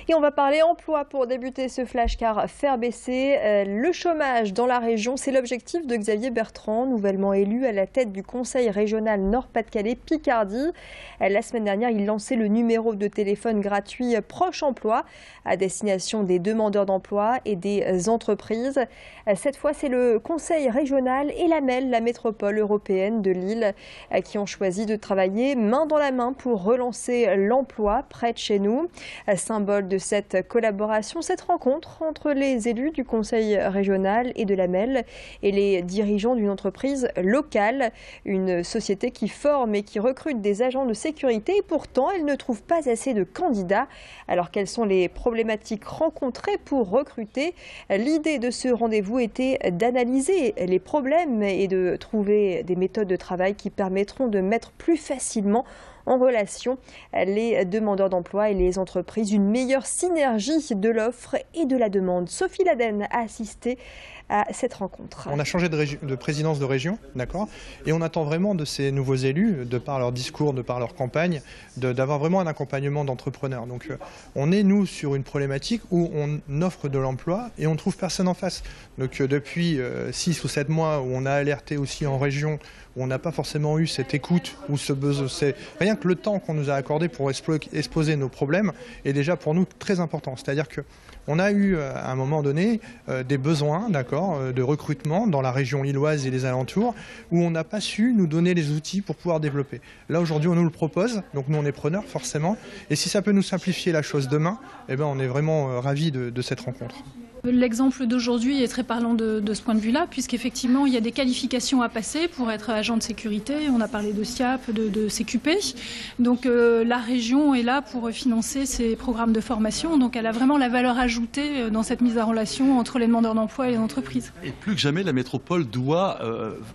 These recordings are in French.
Et on va parler emploi pour débuter ce flash car faire baisser le chômage dans la région, c'est l'objectif de Xavier Bertrand, nouvellement élu à la tête du Conseil régional Nord-Pas-de-Calais-Picardie. La semaine dernière, il lançait le numéro de téléphone gratuit Proche Emploi à destination des demandeurs d'emploi et des entreprises. Cette fois, c'est le Conseil régional et la MEL, la métropole européenne de Lille, qui ont choisi de travailler main dans la main pour relancer l'emploi près de chez nous. Symbole de cette collaboration, cette rencontre entre les élus du Conseil régional et de la MEL et les dirigeants d'une entreprise locale, une société qui forme et qui recrute des agents de sécurité et pourtant elle ne trouve pas assez de candidats. Alors quelles sont les problématiques rencontrées pour recruter? L'idée de ce rendez-vous était d'analyser les problèmes et de trouver des méthodes de travail qui permettront de mettre plus facilement en relation les demandeurs d'emploi et les entreprises, une meilleure synergie de l'offre et de la demande. Sophie Laden a assisté à cette rencontre. On a changé de présidence de région, d'accord, et on attend vraiment de ces nouveaux élus, de par leur discours, de par leur campagne, d'avoir vraiment un accompagnement d'entrepreneurs. Donc on est, nous, sur une problématique où on offre de l'emploi et on ne trouve personne en face. Donc depuis 6 ou 7 mois où on a alerté aussi en région, où on n'a pas forcément eu cette écoute, ou ce besoin, c'est rien que le temps qu'on nous a accordé pour exposer nos problèmes est déjà pour nous très important. C'est-à-dire qu'on a eu à un moment donné des besoins, d'accord, de recrutement dans la région lilloise et les alentours, où on n'a pas su nous donner les outils pour pouvoir développer. Là aujourd'hui on nous le propose, donc nous on est preneurs forcément, et si ça peut nous simplifier la chose demain, eh ben, on est vraiment ravis de cette rencontre. L'exemple d'aujourd'hui est très parlant de ce point de vue-là, puisqu'effectivement, il y a des qualifications à passer pour être agent de sécurité. On a parlé de SIAP, de CQP. Donc la région est là pour financer ces programmes de formation. Donc elle a vraiment la valeur ajoutée dans cette mise en relation entre les demandeurs d'emploi et les entreprises. Et plus que jamais, la métropole doit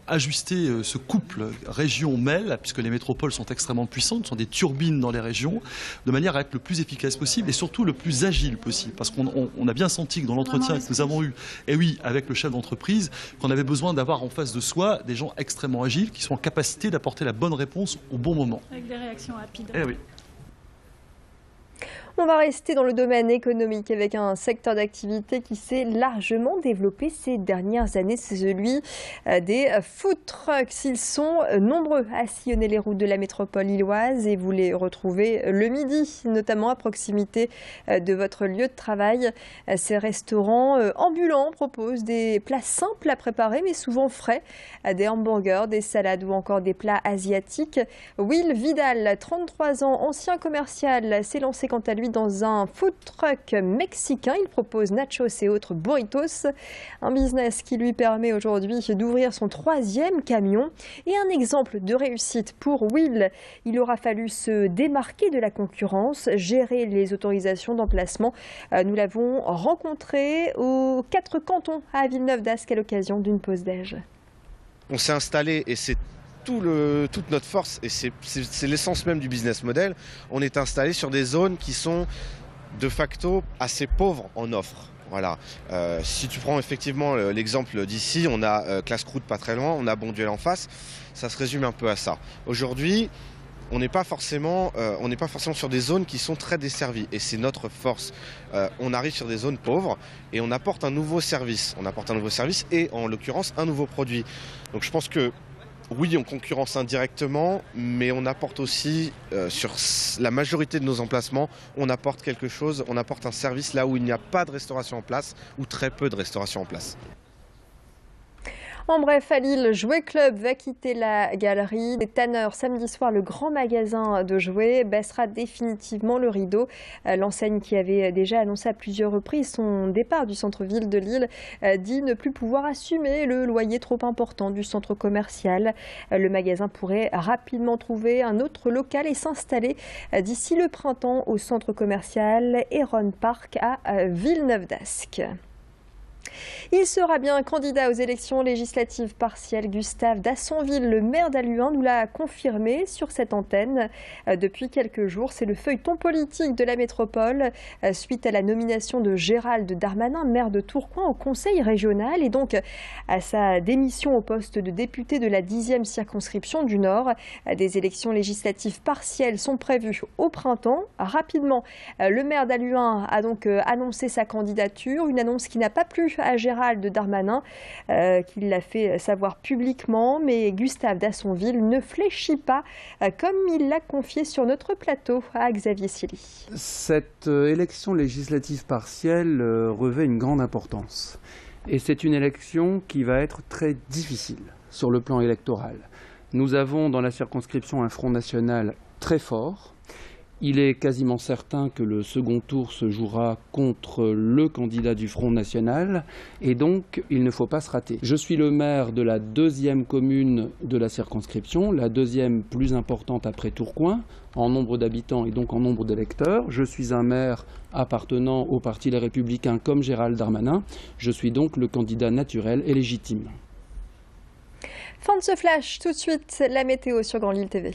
ajuster ce couple région-MEL, puisque les métropoles sont extrêmement puissantes, sont des turbines dans les régions, de manière à être le plus efficace possible et surtout le plus agile possible. Parce qu'on a bien senti que dans l'entretien que nous avons eu, et oui, avec le chef d'entreprise, qu'on avait besoin d'avoir en face de soi des gens extrêmement agiles qui sont en capacité d'apporter la bonne réponse au bon moment. Avec des réactions rapides. Eh oui. On va rester dans le domaine économique avec un secteur d'activité qui s'est largement développé ces dernières années. C'est celui des food trucks. Ils sont nombreux à sillonner les routes de la métropole lilloise et vous les retrouvez le midi, notamment à proximité de votre lieu de travail. Ces restaurants ambulants proposent des plats simples à préparer mais souvent frais, des hamburgers, des salades ou encore des plats asiatiques. Will Vidal, 33 ans, ancien commercial, s'est lancé quant à lui dans un food truck mexicain. Il propose nachos et autres burritos. Un business qui lui permet aujourd'hui d'ouvrir son 3e camion. Et un exemple de réussite pour Will. Il aura fallu se démarquer de la concurrence, gérer les autorisations d'emplacement. Nous l'avons rencontré aux 4 cantons à Villeneuve-d'Ascq à l'occasion d'une pause déj. On s'est installé et c'est toute notre force et c'est l'essence même du business model. On est installé sur des zones qui sont de facto assez pauvres en offres. Voilà. Si tu prends effectivement l'exemple d'ici, on a Classe-Croûte pas très loin, on a Bonduelle en face, ça se résume un peu à ça. Aujourd'hui, on n'est pas forcément sur des zones qui sont très desservies et c'est notre force. On arrive sur des zones pauvres et on apporte un nouveau service. On apporte un nouveau service et en l'occurrence un nouveau produit. Donc je pense que oui, on concurrence indirectement, mais on apporte aussi, sur la majorité de nos emplacements, on apporte quelque chose, on apporte un service là où il n'y a pas de restauration en place, ou très peu de restauration en place. En bref, à Lille, Jouet Club va quitter la galerie des Tanneurs. Samedi soir, le grand magasin de jouets baissera définitivement le rideau. L'enseigne qui avait déjà annoncé à plusieurs reprises son départ du centre-ville de Lille dit ne plus pouvoir assumer le loyer trop important du centre commercial. Le magasin pourrait rapidement trouver un autre local et s'installer d'ici le printemps au centre commercial Heron Park à Villeneuve-d'Ascq. Il sera bien candidat aux élections législatives partielles. Gustave Dassonville, le maire d'Halluin, nous l'a confirmé sur cette antenne depuis quelques jours. C'est le feuilleton politique de la métropole suite à la nomination de Gérald Darmanin, maire de Tourcoing, au conseil régional et donc à sa démission au poste de député de la 10e circonscription du Nord. Des élections législatives partielles sont prévues au printemps. Rapidement, le maire d'Halluin a donc annoncé sa candidature, une annonce qui n'a pas plu à Gérald Darmanin, qui l'a fait savoir publiquement, mais Gustave Dassonville ne fléchit pas, comme il l'a confié sur notre plateau à Xavier Silly. Cette élection législative partielle revêt une grande importance. Et c'est une élection qui va être très difficile sur le plan électoral. Nous avons dans la circonscription un Front national très fort. Il est quasiment certain que le second tour se jouera contre le candidat du Front national et donc il ne faut pas se rater. Je suis le maire de la 2e commune de la circonscription, la 2e plus importante après Tourcoing, en nombre d'habitants et donc en nombre d'électeurs. Je suis un maire appartenant au Parti Les Républicains comme Gérald Darmanin. Je suis donc le candidat naturel et légitime. Fin de ce flash, tout de suite la météo sur Grand Lille TV.